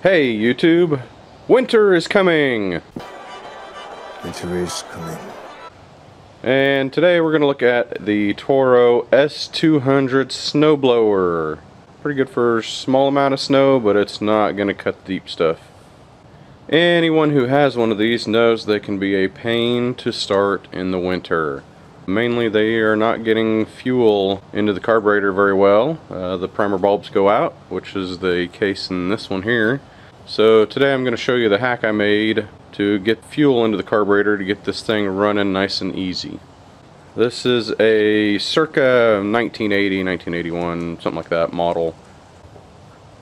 Hey YouTube, winter is coming! Winter is coming. And today we're going to look at the Toro S-200 Snowblower. Pretty good for a small amount of snow, but it's not going to cut the deep stuff. Anyone who has one of these knows they can be a pain to start in the winter. Mainly they are not getting fuel into the carburetor very well. The primer bulbs go out, which is the case in this one here. So today I'm going to show you the hack I made to get fuel into the carburetor to get this thing running nice and easy. This is a circa 1980, 1981, something like that model.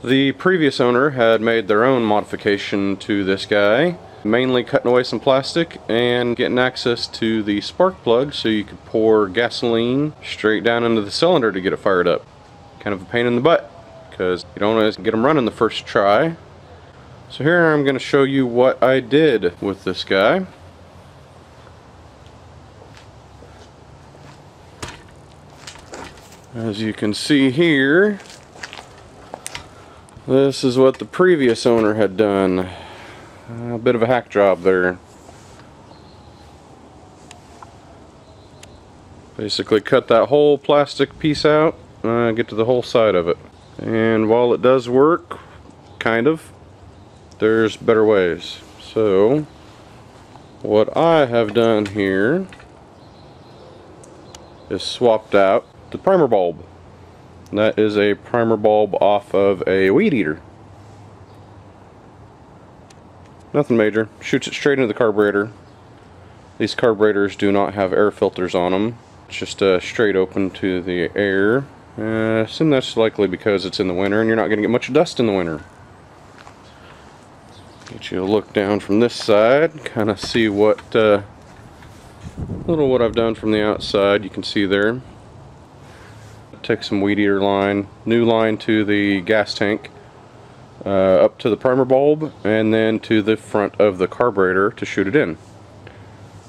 The previous owner had made their own modification to this guy, mainly cutting away some plastic and getting access to the spark plug so you could pour gasoline straight down into the cylinder to get it fired up. Kind of a pain in the butt because you don't always get them running the first try. So here I'm going to show you what I did with this guy. As you can see here, this is what the previous owner had done. A bit of a hack job there. Basically cut that whole plastic piece out, get to the whole side of it. And while it does work, kind of, there's better ways. So what I have done here is swapped out the primer bulb. That is a primer bulb off of a weed eater. Nothing major. Shoots it straight into the carburetor. These carburetors do not have air filters on them. It's just straight open to the air. I assume that's likely because it's in the winter and you're not going to get much dust in the winter. Get you a look down from this side, kind of see what what I've done from the outside. You can see there. Take some weed eater line, new line to the gas tank, up to the primer bulb, and then to the front of the carburetor to shoot it in.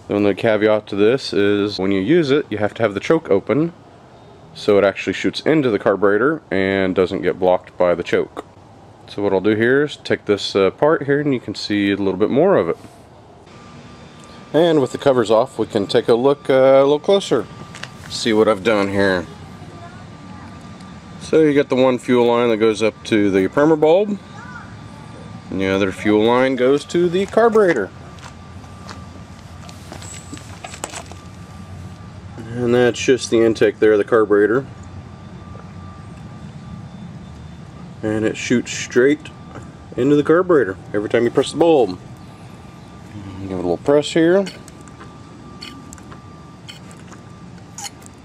The only caveat to this is when you use it, you have to have the choke open so it actually shoots into the carburetor and doesn't get blocked by the choke. So what I'll do here is take this part here and you can see a little bit more of it. And with the covers off, we can take a look a little closer. See what I've done here. So you got the one fuel line that goes up to the primer bulb, and the other fuel line goes to the carburetor. And that's just the intake there of the carburetor. And it shoots straight into the carburetor every time you press the bulb. Give it a little press here.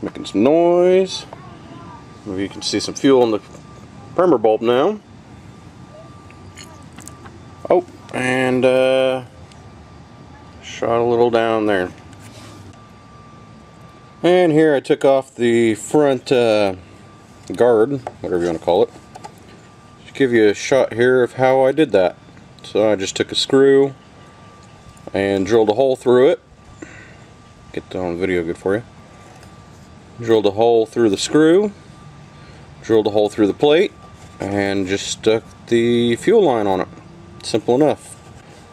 Making some noise. Maybe you can see some fuel in the primer bulb now. Oh, and shot a little down there. And here I took off the front guard, whatever you want to call it. Just give you a shot here of how I did that. So I just took a screw and drilled a hole through it. Get that on video good for you. Drilled a hole through the screw. Drilled a hole through the plate and just stuck the fuel line on it. Simple enough.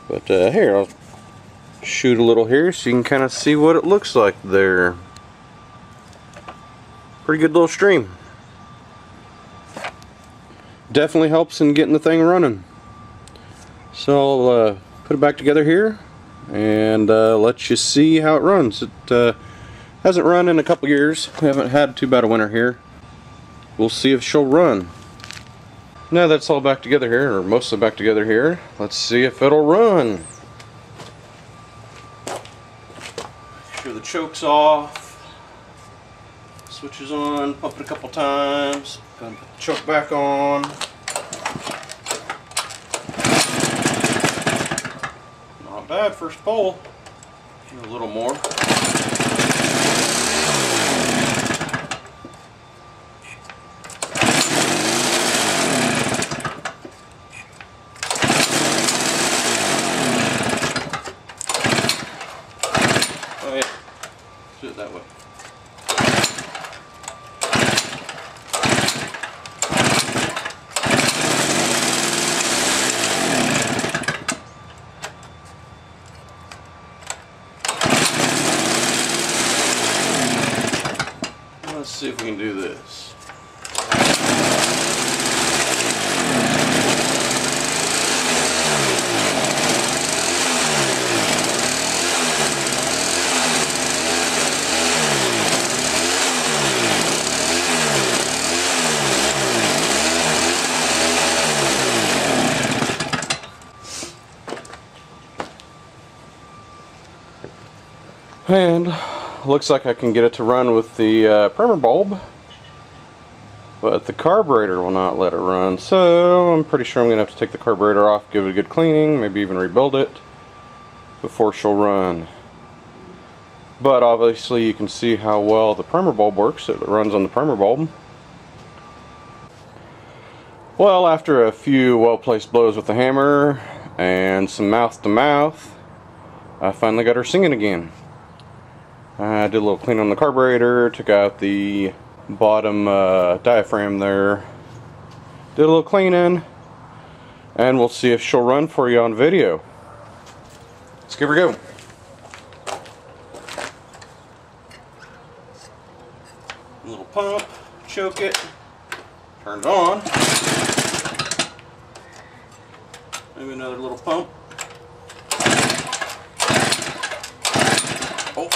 But here, I'll shoot a little here so you can kind of see what it looks like there. Pretty good little stream. Definitely helps in getting the thing running. So I'll put it back together here and let you see how it runs. It hasn't run in a couple years. We haven't had too bad a winter here. We'll see if she'll run. Now that's all back together here, or mostly back together here, let's see if it'll run. Make sure the choke's off. Switch is on, pump it a couple times. Go ahead and put the choke back on. Not bad, first pull. A little more. Oh yeah, do it that way. And looks like I can get it to run with the primer bulb, but the carburetor will not let it run. So I'm pretty sure I'm going to have to take the carburetor off, give it a good cleaning, maybe even rebuild it before she'll run. But obviously you can see how well the primer bulb works. It runs on the primer bulb. Well, after a few well-placed blows with the hammer and some mouth-to-mouth, I finally got her singing again. I did a little clean on the carburetor, took out the bottom diaphragm there, did a little cleaning, and we'll see if she'll run for you on video. Let's give her a go. A little pump, choke it, turn it on. Maybe another little pump. Oh.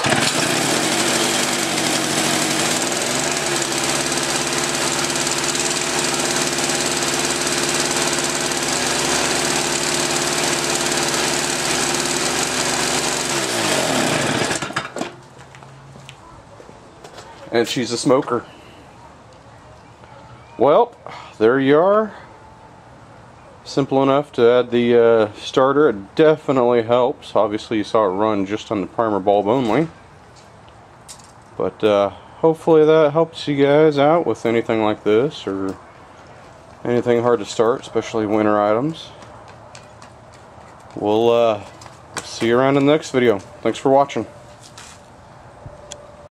And she's a smoker. Well, there you are. Simple enough to add the starter. It definitely helps. Obviously you saw it run just on the primer bulb only. But hopefully that helps you guys out with anything like this or anything hard to start, especially winter items. We'll see you around in the next video. Thanks for watching.